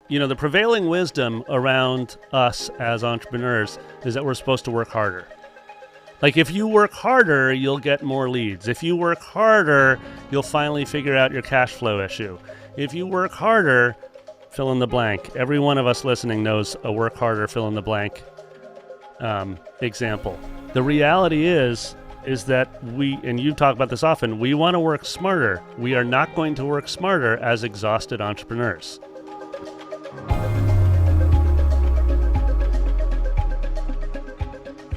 The prevailing wisdom around us as entrepreneurs is that we're supposed to work harder. Like, if you work harder, you'll get more leads. If you work harder, you'll finally figure out your cash flow issue. If you work harder, fill in the blank. Every one of us listening knows a work harder, fill in the blank example. The reality is that we, and you talk about this often, we want to work smarter. We are not going to work smarter as exhausted entrepreneurs.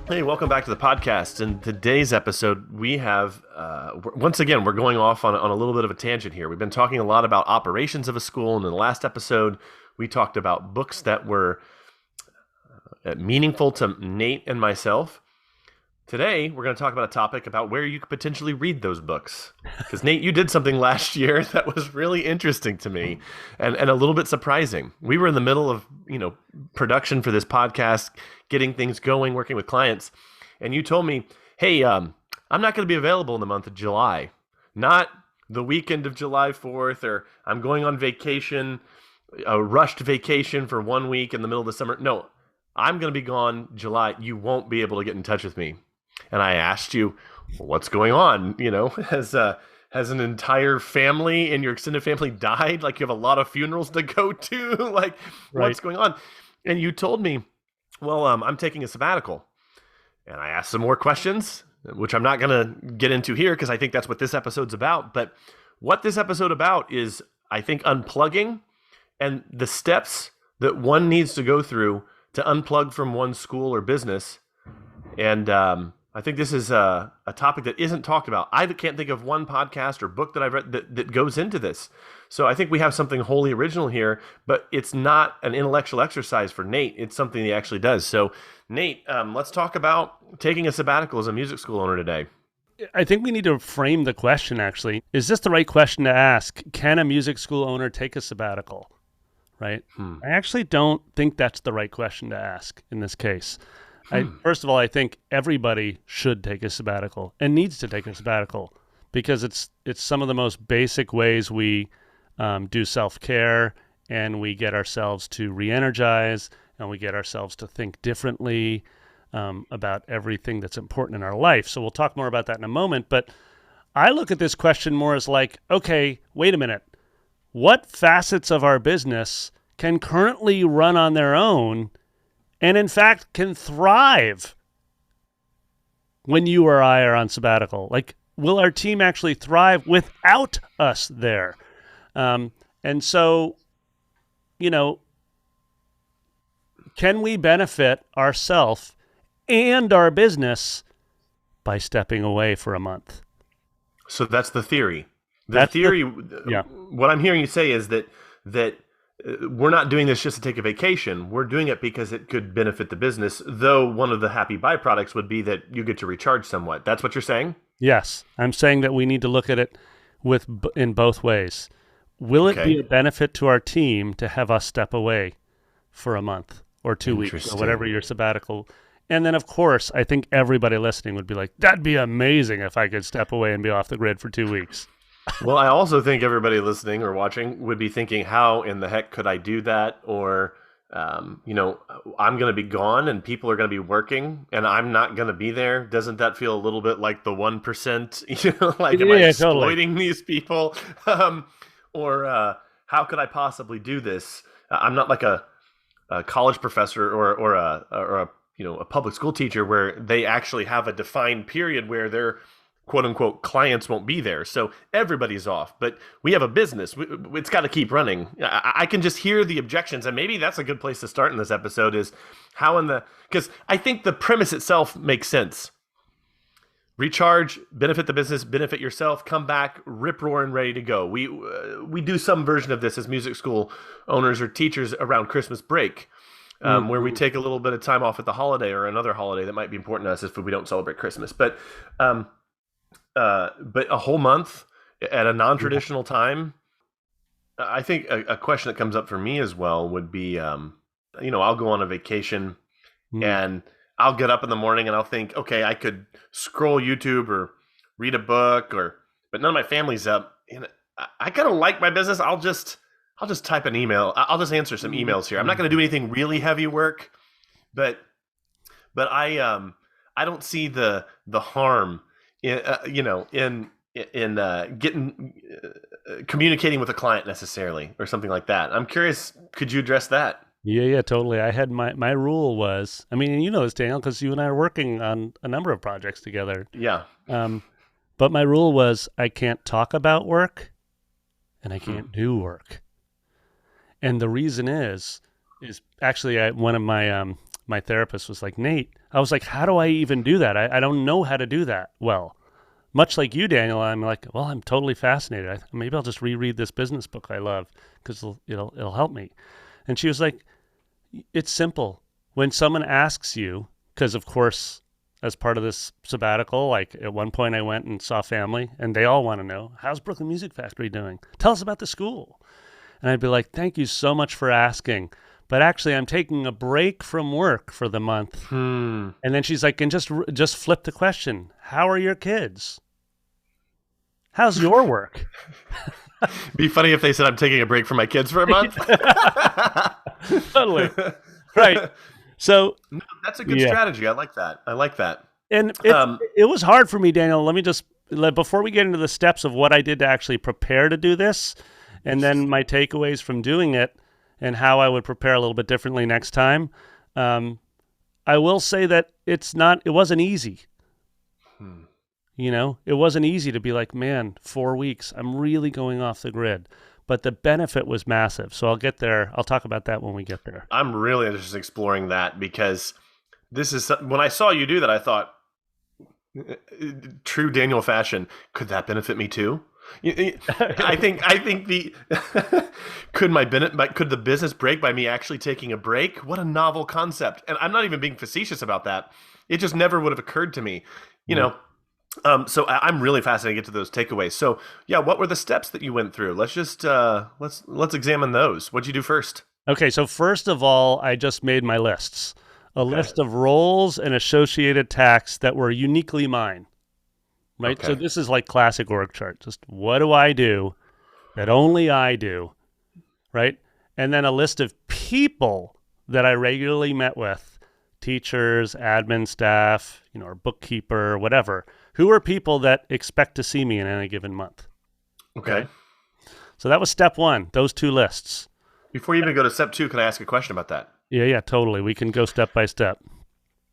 Hey, welcome back to the podcast. In today's episode, we have, once again, we're going off on a little bit of a tangent here. We've been talking a lot about operations of a school, and in the last episode, we talked about books that were meaningful to Nate and myself. Today, we're going to talk about a topic about where you could potentially read those books. Because Nate, you did something last year that was really interesting to me and a little bit surprising. We were in the middle of, production for this podcast, getting things going, working with clients. And you told me, hey, I'm not going to be available in the month of July. Not the weekend of July 4th, or I'm going on vacation, a rushed vacation for 1 week in the middle of the summer. No, I'm going to be gone July. You won't be able to get in touch with me. And I asked you, what's going on? Has an entire family and your extended family died? Like, you have a lot of funerals to go to? Like, Right. What's going on? And you told me, well, I'm taking a sabbatical. And I asked some more questions, which I'm not going to get into here because I think that's what this episode's about. But what this episode about is, I think, unplugging and the steps that one needs to go through to unplug from one school or business. And I think this is a topic that isn't talked about. I can't think of one podcast or book that I've read that goes into this. So I think we have something wholly original here, but it's not an intellectual exercise for Nate. It's something he actually does. So Nate, let's talk about taking a sabbatical as a music school owner today. I think we need to frame the question, actually. Is this the right question to ask? Can a music school owner take a sabbatical? Right? I actually don't think that's the right question to ask in this case. First of all, I think everybody should take a sabbatical and needs to take a sabbatical because it's some of the most basic ways we do self-care, and we get ourselves to re-energize, and we get ourselves to think differently about everything that's important in our life. So we'll talk more about that in a moment. But I look at this question more as like, okay, wait a minute. What facets of our business can currently run on their own and in fact can thrive when you or I are on sabbatical? Like, will our team actually thrive without us there? And so, can we benefit ourselves and our business by stepping away for a month? So that's the theory. Yeah. What I'm hearing you say is that we're not doing this just to take a vacation. We're doing it because it could benefit the business, though one of the happy byproducts would be that you get to recharge somewhat. That's what you're saying? Yes. I'm saying that we need to look at it in both ways. Will it be a benefit to our team to have us step away for a month or 2 weeks or whatever your sabbatical? And then, of course, I think everybody listening would be like, that'd be amazing if I could step away and be off the grid for 2 weeks. Well, I also think everybody listening or watching would be thinking, how in the heck could I do that? Or, I'm going to be gone and people are going to be working and I'm not going to be there. Doesn't that feel a little bit like the 1%? Like, am I exploiting these people? Or how could I possibly do this? I'm not like a college professor or a public school teacher where they actually have a defined period where their quote unquote clients won't be there. So everybody's off, but we have a business. It's got to keep running. I can just hear the objections, and maybe that's a good place to start in this episode is because I think the premise itself makes sense. Recharge, benefit the business, benefit yourself, come back, rip-roaring, ready to go. We do some version of this as music school owners or teachers around Christmas break, where we take a little bit of time off at the holiday or another holiday that might be important to us if we don't celebrate Christmas. But a whole month at a non-traditional time, I think a question that comes up for me as well would be, I'll go on a vacation and I'll get up in the morning and I'll think, okay, I could scroll YouTube or read a book, but none of my family's up. And I kind of like my business. I'll just I'll just type an email. I'll just answer some emails here. I'm not going to do anything really heavy work, but I don't see the harm in getting communicating with a client necessarily or something like that. I'm curious, could you address that? Yeah, totally. I had my rule was, I mean, you know this, Daniel, because you and I are working on a number of projects together. Yeah. But my rule was I can't talk about work and I can't do work. And the reason is actually one of my my therapists was like, Nate, I was like, how do I even do that? I don't know how to do that well. Much like you, Daniel, I'm like, well, I'm totally fascinated. Maybe I'll just reread this business book I love because it'll help me. And she was like, it's simple. When someone asks you, because of course, as part of this sabbatical, like at one point I went and saw family and they all want to know, how's Brooklyn Music Factory doing? Tell us about the school. And I'd be like, thank you so much for asking. But actually, I'm taking a break from work for the month. And then she's like, and just flip the question. How are your kids? How's your work? Be funny if they said I'm taking a break from my kids for a month. Totally. Right. So no, that's a good strategy. I like that. And it was hard for me, Daniel. Let me just, before we get into the steps of what I did to actually prepare to do this, and then my takeaways from doing it and how I would prepare a little bit differently next time. I will say that it wasn't easy. You know, it wasn't easy to be like, man, 4 weeks, I'm really going off the grid. But the benefit was massive. So I'll get there. I'll talk about that when we get there. I'm really interested in exploring that because this is, when I saw you do that, I thought, true Daniel fashion, could that benefit me too? I think the could the business break by me actually taking a break? What a novel concept. And I'm not even being facetious about that. It just never would have occurred to me, you know. So I'm really fascinated to get to those takeaways. So yeah, what were the steps that you went through? Let's just let's examine those. What'd you do first? Okay, so first of all, I just made my lists. A list of roles and associated tasks that were uniquely mine. Right? Okay. So this is like classic org chart. Just what do I do that only I do? Right? And then a list of people that I regularly met with, teachers, admin staff, or bookkeeper, whatever. Who are people that expect to see me in any given month? Okay. So that was step one, those two lists. Before you even go to step two, can I ask a question about that? Yeah, totally. We can go step by step.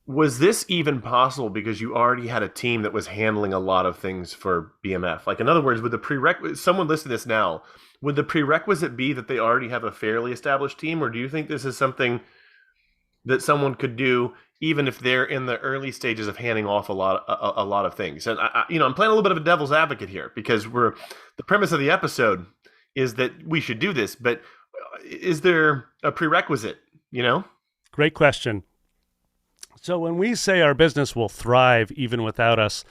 Was this even possible because you already had a team that was handling a lot of things for BMF? Like, in other words, would the prerequisite, someone listening to this now, would the prerequisite be that they already have a fairly established team, or do you think this is something that someone could do even if they're in the early stages of handing off a lot of things? And I'm playing a little bit of a devil's advocate here because the premise of the episode is that we should do this, but is there a prerequisite? Great question. So when we say our business will thrive even without us,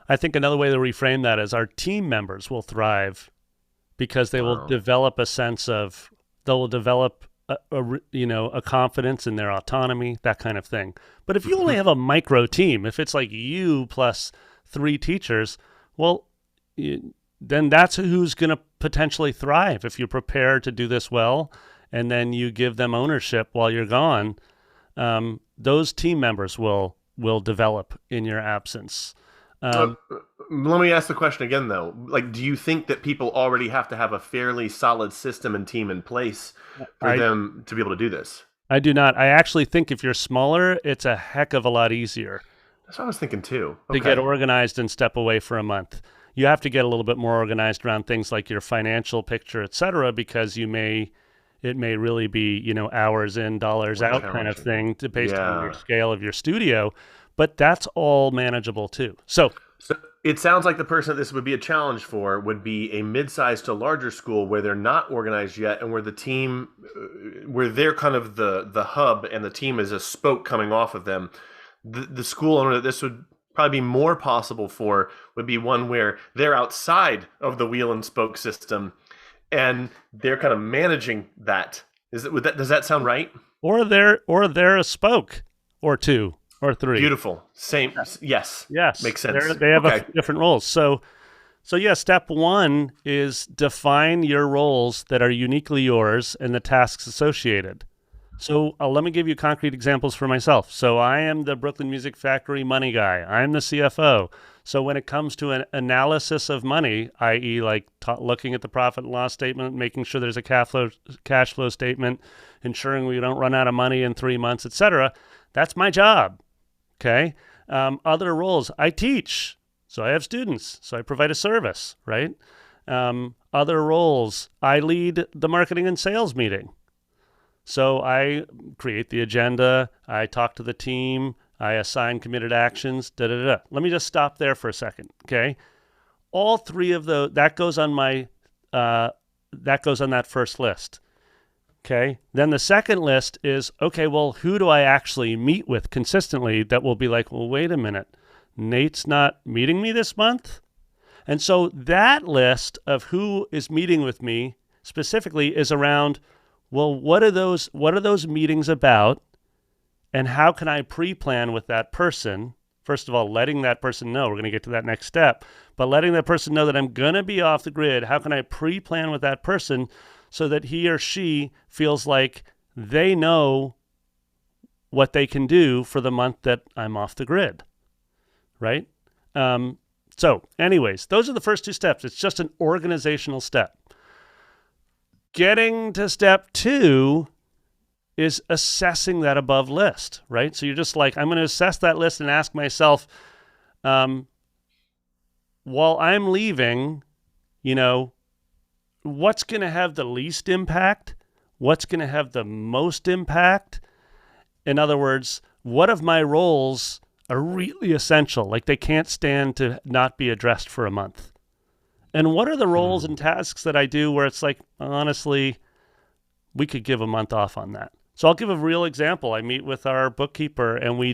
I think another way to reframe that is our team members will thrive because they will develop a sense of, they'll develop a confidence in their autonomy, that kind of thing. But if you only have a micro team, if it's like you plus 3 teachers, well, then that's who's going to potentially thrive if you prepare to do this well, and then you give them ownership while you're gone. Those team members will develop in your absence. Let me ask the question again, though. Like, do you think that people already have to have a fairly solid system and team in place for them to be able to do this? I do not. I actually think if you're smaller, it's a heck of a lot easier. That's what I was thinking, too. To get organized and step away for a month. You have to get a little bit more organized around things like your financial picture, et cetera, because it may really be, hours in, dollars out kind of thing based on your scale of your studio. But that's all manageable too. So it sounds like the person that this would be a challenge for would be a mid-sized to larger school where they're not organized yet and where the team, where they're kind of the hub and the team is a spoke coming off of them. The school owner that this would probably be more possible for would be one where they're outside of the wheel and spoke system and they're kind of managing that. Does that sound right? Or they're a spoke or 2 or 3. Beautiful. Same. Yes. Yes. Makes sense. They have different roles. So So yeah, step one is define your roles that are uniquely yours and the tasks associated. So let me give you concrete examples for myself. So I am the Brooklyn Music Factory money guy. I'm the CFO. So when it comes to an analysis of money, i.e. like looking at the profit and loss statement, making sure there's a cash flow statement, ensuring we don't run out of money in 3 months, etc., that's my job. Okay. Other roles, I teach. So I have students. So I provide a service, right? Other roles, I lead the marketing and sales meeting. So I create the agenda, I talk to the team, I assign committed actions, Let me just stop there for a second, okay? All three of those, that goes on that first list, okay? Then the second list is, okay, well, who do I actually meet with consistently that will be like, well, wait a minute, Nate's not meeting me this month? And so that list of who is meeting with me specifically is around, well, what are those meetings about, and how can I pre-plan with that person? First of all, letting that person know, we're going to get to that next step, but letting that person know that I'm going to be off the grid, how can I pre-plan with that person so that he or she feels like they know what they can do for the month that I'm off the grid, right? So anyways, those are the first two steps. It's just an organizational step. Getting to step two is assessing that above list, right? So you're just like, I'm going to assess that list and ask myself, while I'm leaving, what's going to have the least impact? What's going to have the most impact? In other words, what of my roles are really essential? Like they can't stand to not be addressed for a month. And what are the roles and tasks that I do where it's like, honestly, we could give a month off on that? So I'll give a real example. I meet with our bookkeeper and we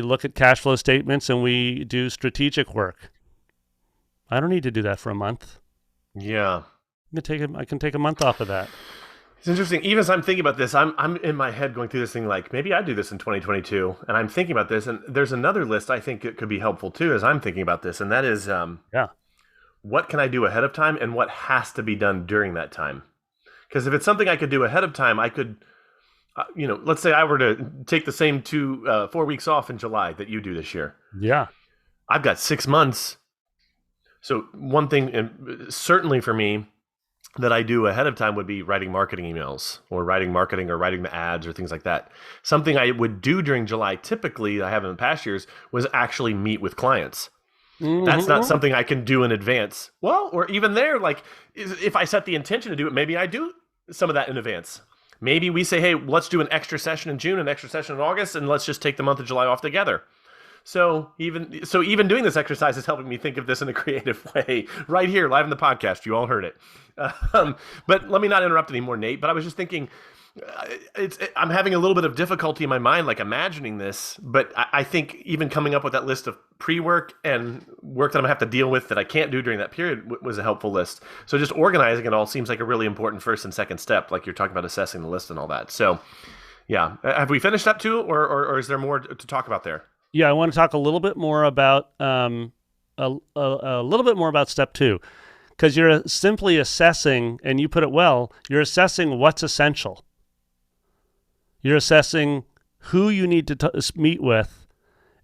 look at cash flow statements and we do strategic work. I don't need to do that for a month. Yeah. I can take a month off of that. It's interesting. Even as I'm thinking about this, I'm in my head going through this thing like, maybe I do this in 2022. And I'm thinking about this. And there's another list I think it could be helpful too as I'm thinking about this. And that is, what can I do ahead of time and what has to be done during that time? Because if it's something I could do ahead of time, I could, let's say I were to take the same 4 weeks off in July that you do this year. Yeah. I've got 6 months. So one thing, and certainly for me, that I do ahead of time would be writing marketing emails or writing the ads or things like that. Something I would do during July, typically I have in past years, was actually meet with clients. Mm-hmm. That's not something I can do in advance. Well, or even there, like if I set the intention to do it, maybe I do some of that in advance. Maybe we say, hey, let's do an extra session in June, an extra session in August, and let's just take the month of July off together. So even doing this exercise is helping me think of this in a creative way right here, live in the podcast. You all heard it. But let me not interrupt anymore, Nate. But I was just thinking, I'm having a little bit of difficulty in my mind, like imagining this. But I think even coming up with that list of pre-work and work that I'm gonna have to deal with that I can't do during that period was a helpful list. So just organizing it all seems like a really important first and second step, like you're talking about assessing the list and all that. So, yeah, have we finished step two, or is there more to talk about there? Yeah, I want to talk a little bit more about step two, because you're simply assessing, and you put it well, you're assessing what's essential. You're assessing who you need to meet with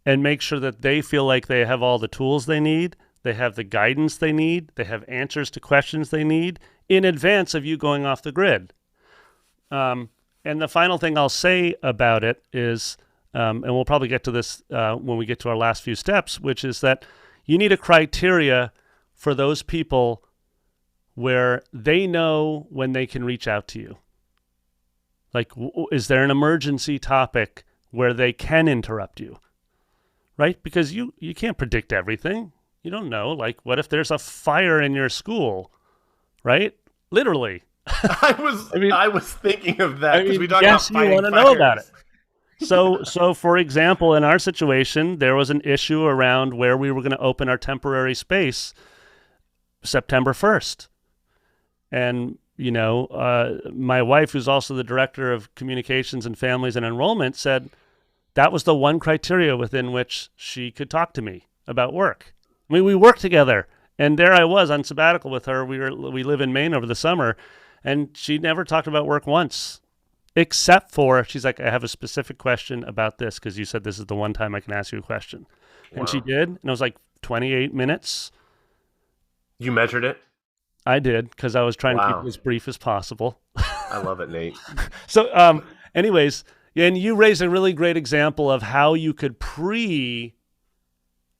and make sure that they feel like they have all the tools they need, they have the guidance they need, they have answers to questions they need in advance of you going off the grid. And the final thing I'll say about it is, and we'll probably get to this when we get to our last few steps, which is that you need a criteria for those people where they know when they can reach out to you. Like, is there an emergency topic where they can interrupt you, right? Because you can't predict everything. You don't know. Like, what if there's a fire in your school, right? Literally. I was thinking of that because we talked about fighting you want to know about it. So for example, in our situation, there was an issue around where we were going to open our temporary space September 1st. And, my wife, who's also the director of communications and families and enrollment, said that was the one criteria within which she could talk to me about work. I mean, we worked together, and there I was on sabbatical with her. We live in Maine over the summer, and she never talked about work once, except for she's like, I have a specific question about this because you said this is the one time I can ask you a question, and she Wow. did, and it was like 28 minutes. You measured it? I did because I was trying to keep it Wow. as brief as possible. I love it, Nate. So, anyways, and you raised a really great example of how you could pre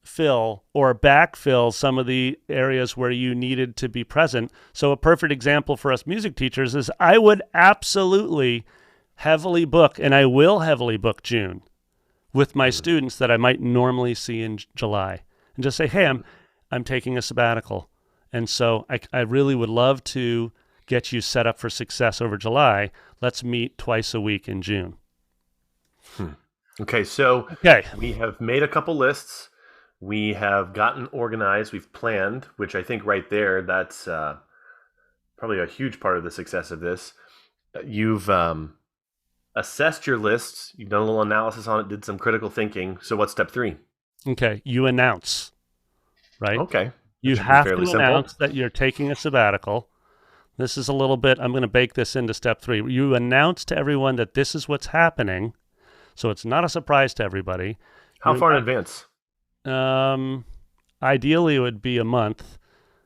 fill or backfill some of the areas where you needed to be present. So a perfect example for us music teachers is I would absolutely heavily book, and I will heavily book June with my students that I might normally see in July, and just say, hey, I'm taking a sabbatical. And so I really would love to get you set up for success over July. Let's meet twice a week in June. Okay, so Okay. we have made a couple lists. We have gotten organized. We've planned, which I think right there, that's probably a huge part of the success of this. You've assessed your list. You've done a little analysis on it, did some critical thinking. So what's step 3? Okay. You announce, right? Okay. You Should be have fairly to simple. announce that you're taking a sabbatical. This is a little bit, I'm going to bake this into step 3. You announce to everyone that this is what's happening. So it's not a surprise to everybody. How far in advance? Ideally, it would be a month.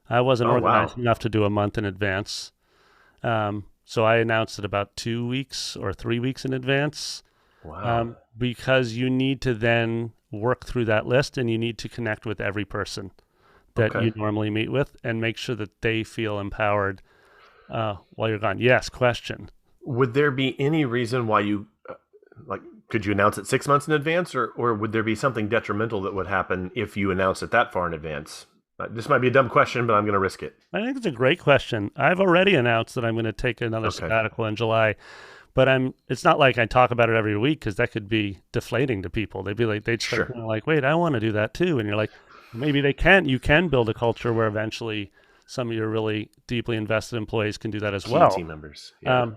I wasn't Oh, organized wow. enough to do a month in advance. So I announced it about 2 weeks or 3 weeks in advance. Wow. Because you need to then work through that list and you need to connect with every person that Okay. you normally meet with and make sure that they feel empowered while you're gone. Yes, question. Would there be any reason why you, like, could you announce it 6 months in advance, or would there be something detrimental that would happen if you announce it that far in advance? This might be a dumb question, but I'm going to risk it. I think it's a great question. I've already announced that I'm going to take another Okay. sabbatical in July, but it's not like I talk about it every week because that could be deflating to people. They'd start Sure. feeling like, wait, I want to do that too. And you're like, maybe you can build a culture where eventually some of your really deeply invested employees can do that as Key well. team members. Yeah.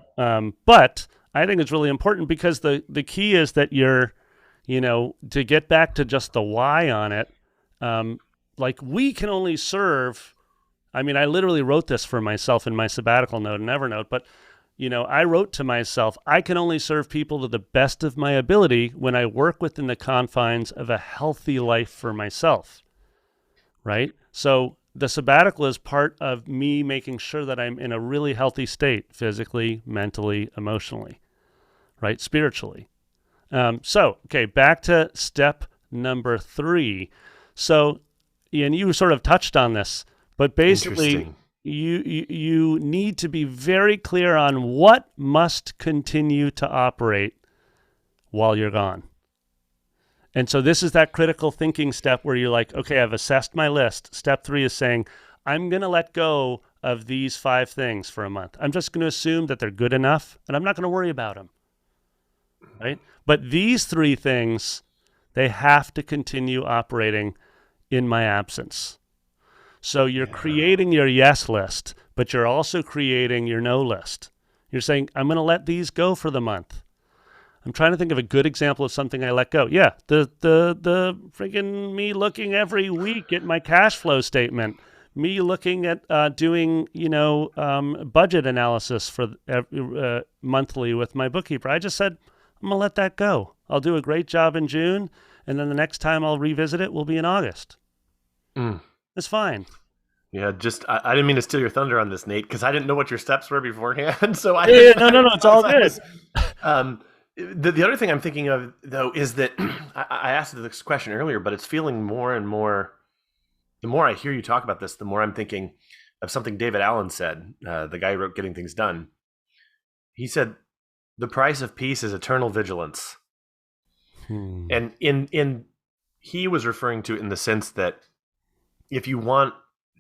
But I think it's really important because the key is that to get back to just the why on it, like we can only serve. I mean, I literally wrote this for myself in my sabbatical note in Evernote, but I wrote to myself, I can only serve people to the best of my ability when I work within the confines of a healthy life for myself, right? So the sabbatical is part of me making sure that I'm in a really healthy state, physically, mentally, emotionally, right? Spiritually. Okay, back to step number 3. So, and you sort of touched on this, but basically Interesting. you need to be very clear on what must continue to operate while you're gone. And so this is that critical thinking step where you're like, okay, I've assessed my list. Step 3 is saying, I'm going to let go of these 5 things for a month. I'm just going to assume that they're good enough, and I'm not going to worry about them, right? But these 3 things, they have to continue operating in my absence. So you're creating your yes list, but you're also creating your no list. You're saying, I'm going to let these go for the month. I'm trying to think of a good example of something I let go. Yeah, the freaking me looking every week at my cash flow statement, me looking at doing budget analysis for monthly with my bookkeeper. I just said I'm gonna let that go. I'll do a great job in June, and then the next time I'll revisit it will be in August. It's fine. Yeah, I didn't mean to steal your thunder on this, Nate, because I didn't know what your steps were beforehand. So No, it's all good. The other thing I'm thinking of, though, is that I asked this question earlier, but it's feeling more and more. The more I hear you talk about this, the more I'm thinking of something David Allen said, the guy who wrote Getting Things Done. He said, "The price of peace is eternal vigilance," and he was referring to it in the sense that if you want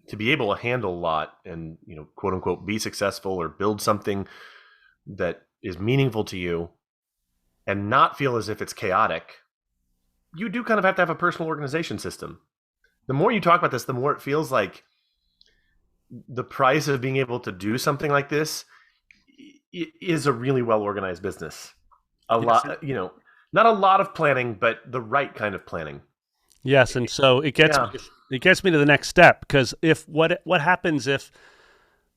to be able to handle a lot and quote unquote be successful or build something that is meaningful to you and not feel as if it's chaotic, you do kind of have to have a personal organization system. The more you talk about this, the more it feels like the price of being able to do something like this is a really well organized business. Not a lot of planning, but the right kind of planning. Yes, and so it gets Yeah. it gets me to the next step, because if what happens if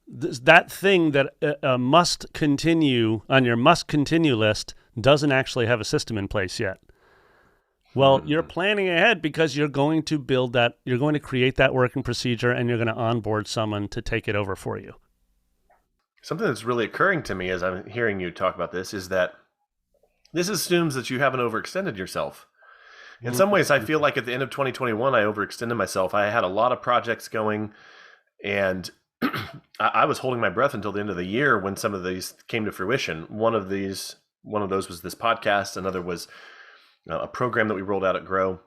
that thing that must continue on your must continue list doesn't actually have a system in place yet? Well, you're planning ahead because you're going to build that, you're going to create that working procedure, and you're going to onboard someone to take it over for you. Something that's really occurring to me as I'm hearing you talk about this is that this assumes that you haven't overextended yourself. In some ways, I feel like at the end of 2021, I overextended myself. I had a lot of projects going, and I was holding my breath until the end of the year when some of these came to fruition. One of those was this podcast. Another was a program that we rolled out at Grow.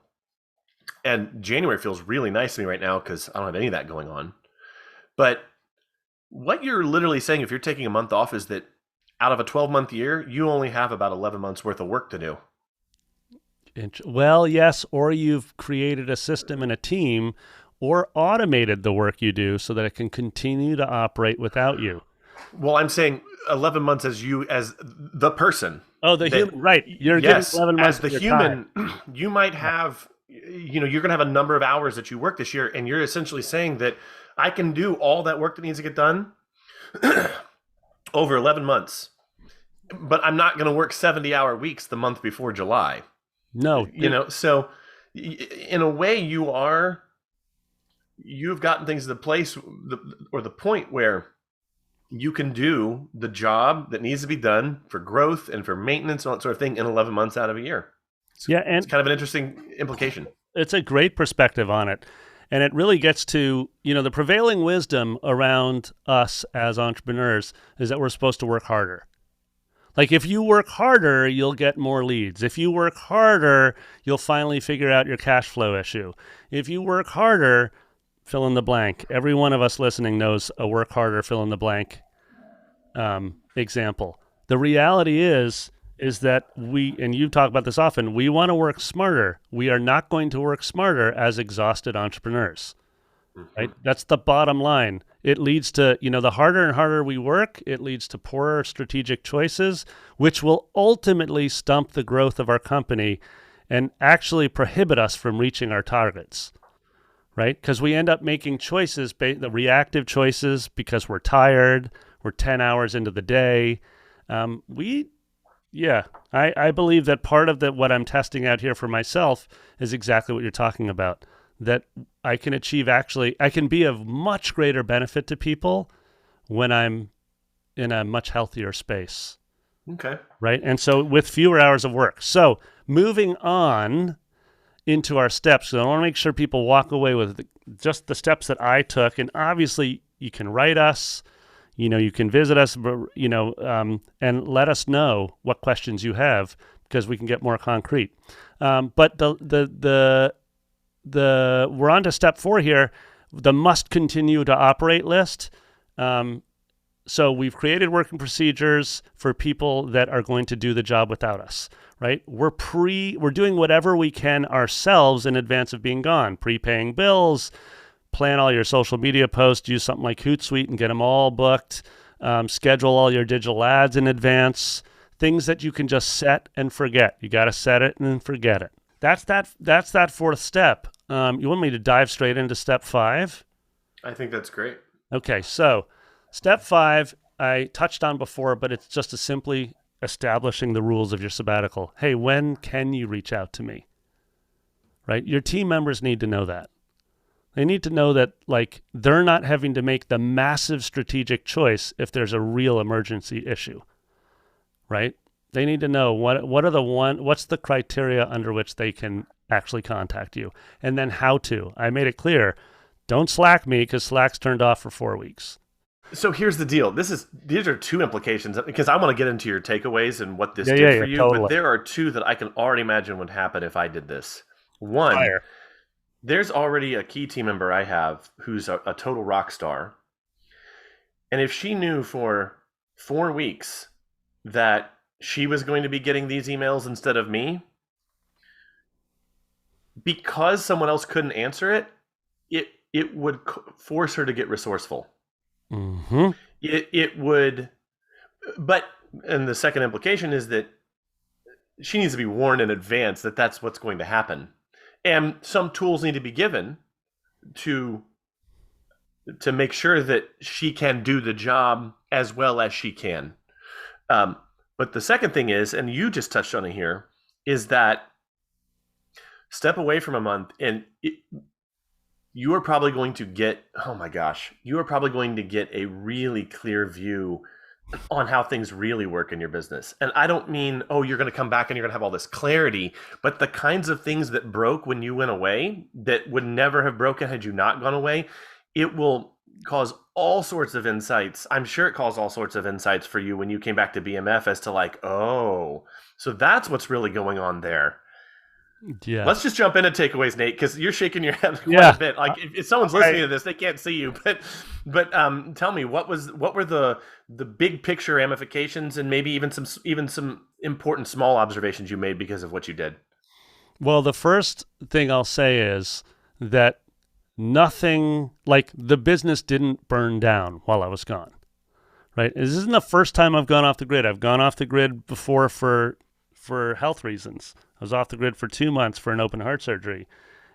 And January feels really nice to me right now because I don't have any of that going on. But what you're literally saying, if you're taking a month off, is that out of a 12-month year, you only have about 11 months worth of work to do. Well, yes, or you've created a system and a team, or automated the work you do so that it can continue to operate without you. Well, I'm saying 11 months as you, as the person. Oh, the human, right. You're getting 11 months as the human, you might have, you're going to have a number of hours that you work this year, and you're essentially saying that I can do all that work that needs to get done over 11 months, but I'm not going to work 70-hour weeks the month before July. No. So in a way you've gotten things to the place or the point where you can do the job that needs to be done for growth and for maintenance and all that sort of thing in 11 months out of a year. And it's kind of an interesting implication. It's a great perspective on it. And it really gets to, the prevailing wisdom around us as entrepreneurs is that we're supposed to work harder. Like, if you work harder, you'll get more leads. If you work harder, you'll finally figure out your cash flow issue. If you work harder, fill in the blank. Every one of us listening knows a work harder, fill in the blank example. The reality is that and you talk about this often, we want to work smarter. We are not going to work smarter as exhausted entrepreneurs. Right? That's the bottom line. It leads to, the harder and harder we work, it leads to poorer strategic choices, which will ultimately stump the growth of our company and actually prohibit us from reaching our targets, right? Because we end up making choices, the reactive choices, because we're tired, we're 10 hours into the day. I believe that part of what I'm testing out here for myself is exactly what you're talking about. That I can achieve, I can be of much greater benefit to people when I'm in a much healthier space. Okay. Right? And so with fewer hours of work. So moving on into our steps, so I want to make sure people walk away with just the steps that I took. And obviously you can write us, you can visit us, and let us know what questions you have, because we can get more concrete. But we're on to step 4 here, the must continue to operate list. So we've created working procedures for people that are going to do the job without us, right? We're doing whatever we can ourselves in advance of being gone, prepaying bills, plan all your social media posts, use something like Hootsuite and get them all booked, schedule all your digital ads in advance, things that you can just set and forget. You got to set it and then forget it. That's that 4th step. You want me to dive straight into step 5? I think that's great. Okay, so step 5, I touched on before, but it's just simply establishing the rules of your sabbatical. Hey, when can you reach out to me? Right? Your team members need to know that. They need to know that, they're not having to make the massive strategic choice if there's a real emergency issue. Right? They need to know what's the criteria under which they can actually contact you, and then how to. I made it clear, don't Slack me, because Slack's turned off for 4 weeks. So here's the deal. These are 2 implications, because I want to get into your takeaways and what this did for you. Totally. But there are 2 that I can already imagine would happen if I did this. 1, there's already a key team member I have who's a total rock star. And if she knew for 4 weeks that she was going to be getting these emails instead of me, because someone else couldn't answer it would force her to get resourceful. Mm-hmm. It would, and the second implication is that she needs to be warned in advance that that's what's going to happen. And some tools need to be given to make sure that she can do the job as well as she can. Um, but the second thing is, and you just touched on it here, is that step away from a month and you are probably going to get, oh my gosh, you are probably going to get a really clear view on how things really work in your business. And I don't mean, oh, you're going to come back and you're going to have all this clarity, but the kinds of things that broke when you went away that would never have broken had you not gone away, it will cause all sorts of insights. I'm sure it caused all sorts of insights for you when you came back to BMF as to like, oh, so that's what's really going on there. Yeah. Let's just jump into takeaways, Nate, because you're shaking your head quite a bit. Like if someone's listening to this, they can't see you. But tell me, what were the big picture ramifications, and maybe even some important small observations you made because of what you did? Well, the first thing I'll say is that nothing, like, the business didn't burn down while I was gone. Right? This isn't the first time I've gone off the grid. I've gone off the grid before for health reasons. I was off the grid for 2 months for an open heart surgery,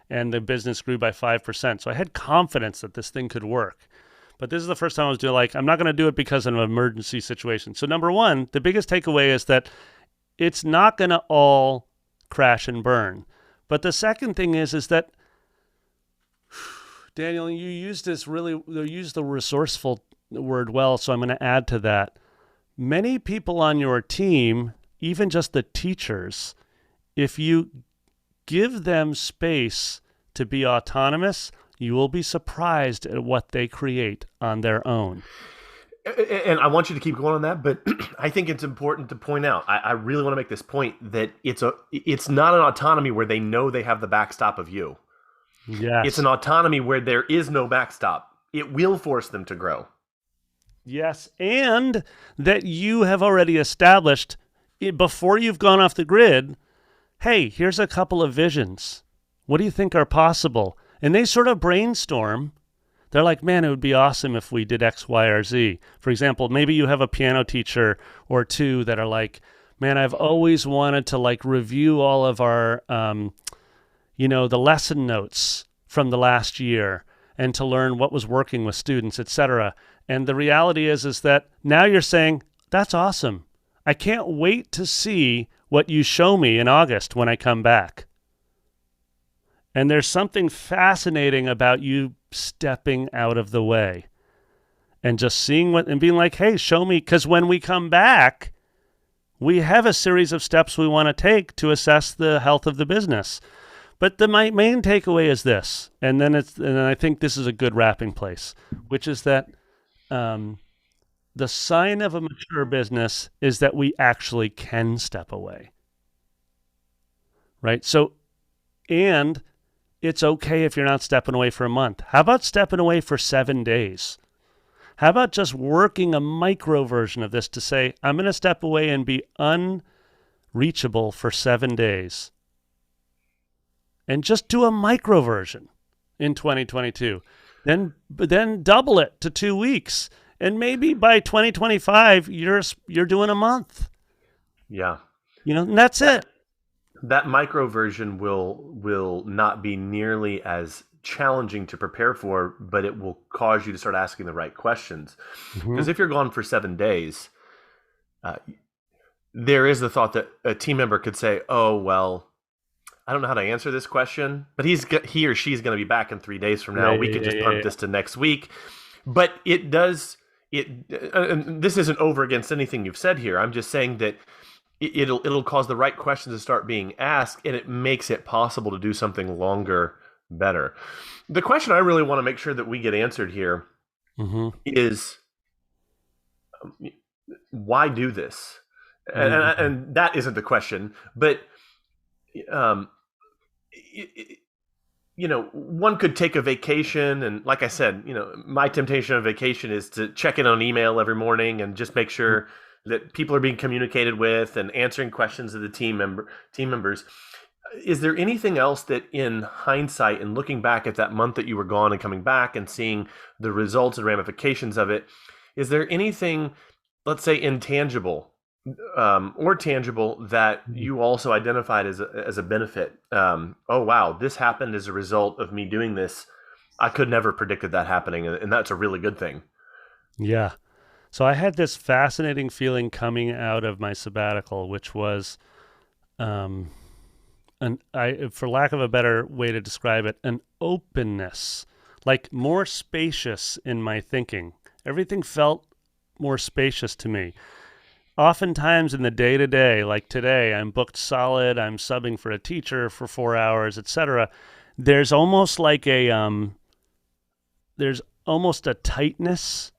and the business grew by 5%. So I had confidence that this thing could work. But this is the first time I was doing, like, I'm not going to do it because of an emergency situation. So number one, the biggest takeaway is that it's not going to all crash and burn. But the second thing is that, Daniel, you used the resourceful word well, so I'm going to add to that. Many people on your team, even just the teachers, if you give them space to be autonomous, you will be surprised at what they create on their own. And I want you to keep going on that, but I think it's important to point out, I really want to make this point, that it's not an autonomy where they know they have the backstop of you. Yes. It's an autonomy where there is no backstop. It will force them to grow. Yes, and that you have already established, before you've gone off the grid, hey, here's a couple of visions. What do you think are possible? And they sort of brainstorm. They're like, man, it would be awesome if we did X, Y, or Z. For example, maybe you have a piano teacher or two that are like, man, I've always wanted to, like, review all of our, the lesson notes from the last year and to learn what was working with students, etc. And the reality is that now you're saying, that's awesome. I can't wait to see what you show me in August when I come back. And there's something fascinating about you stepping out of the way and just seeing and being like, hey, show me. Because when we come back, we have a series of steps we want to take to assess the health of the business. But my main takeaway is this, and I think this is a good wrapping place, which is that the sign of a mature business is that we actually can step away. Right? So, and it's okay if you're not stepping away for a month. How about stepping away for 7 days? How about just working a micro version of this to say, I'm going to step away and be unreachable for 7 days. And just do a micro version in 2022. Then double it to 2 weeks. And maybe by 2025, you're doing a month. Yeah. And that's it. That micro version will not be nearly as challenging to prepare for, but it will cause you to start asking the right questions. Because if you're gone for 7 days, there is the thought that a team member could say, oh, well, I don't know how to answer this question, but he or she's going to be back in 3 days from now. We could just punt this to next week. But and this isn't over against anything you've said here. I'm just saying that it'll cause the right questions to start being asked, and it makes it possible to do something longer, better. The question I really want to make sure that we get answered here is, why do this? And that isn't the question, but one could take a vacation, and like I said, my temptation of vacation is to check in on email every morning and just make sure that people are being communicated with and answering questions of the team members. Is there anything else that, in hindsight and looking back at that month that you were gone and coming back and seeing the results and ramifications of it, is there anything, let's say, intangible or tangible that you also identified as a benefit? Oh, wow, this happened as a result of me doing this. I could never predicted that happening, and that's a really good thing. Yeah. So I had this fascinating feeling coming out of my sabbatical, which was, for lack of a better way to describe it, an openness, like more spacious in my thinking. Everything felt more spacious to me. Oftentimes in the day to day, like today, I'm booked solid. I'm subbing for a teacher for 4 hours, etc. There's almost like there's almost a tightness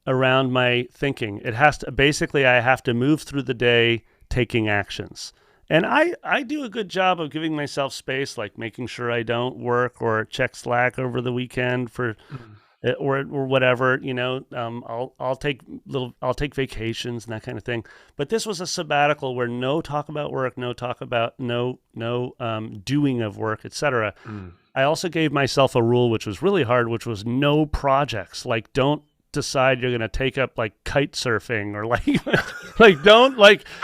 around my thinking. It has to basically, I have to move through the day taking actions. And I do a good job of giving myself space, like making sure I don't work or check Slack over the weekend for, or whatever. I'll take vacations and that kind of thing. But this was a sabbatical where no talk about work, no talk about no doing of work, etc. I also gave myself a rule which was really hard, which was no projects. Like, don't decide you're going to take up like kite surfing or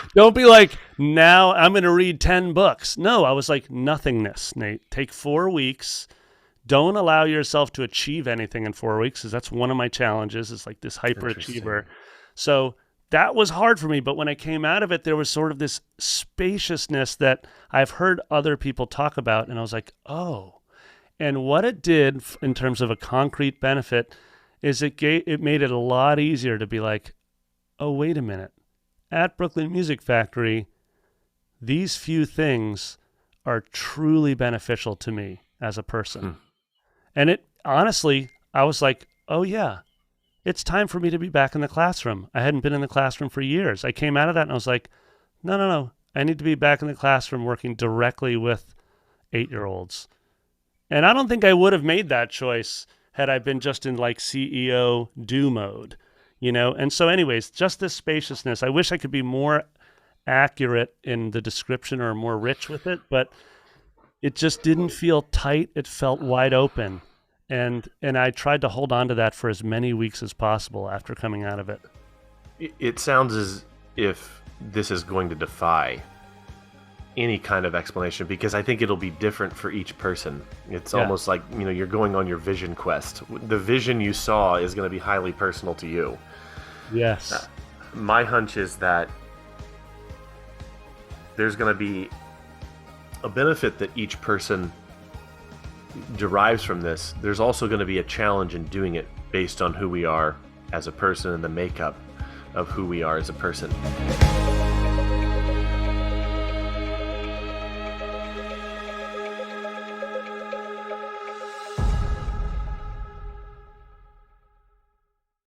don't be like, now I'm going to read 10 books. No, I was like, nothingness, Nate. Take 4 weeks. Don't allow yourself to achieve anything in 4 weeks, because that's one of my challenges. It's like this hyperachiever. So that was hard for me. But when I came out of it, there was sort of this spaciousness that I've heard other people talk about. And I was like, oh. And what it did in terms of a concrete benefit is it made it a lot easier to be like, oh, wait a minute. At Brooklyn Music Factory, these few things are truly beneficial to me as a person. And it honestly, I was like, oh yeah, it's time for me to be back in the classroom. I hadn't been in the classroom for years. I came out of that and I was like, no. I need to be back in the classroom working directly with 8-year-olds. And I don't think I would have made that choice had I been just in like CEO do mode, And so anyways, just this spaciousness. I wish I could be more accurate in the description or more rich with it, but it just didn't feel tight. It felt wide open. And I tried to hold on to that for as many weeks as possible after coming out of it. It sounds as if this is going to defy any kind of explanation, because I think it'll be different for each person. It's almost like, you're going on your vision quest. The vision you saw is going to be highly personal to you. Yes. My hunch is that there's going to be a benefit that each person derives from this. There's also going to be a challenge in doing it based on who we are as a person and the makeup of who we are as a person.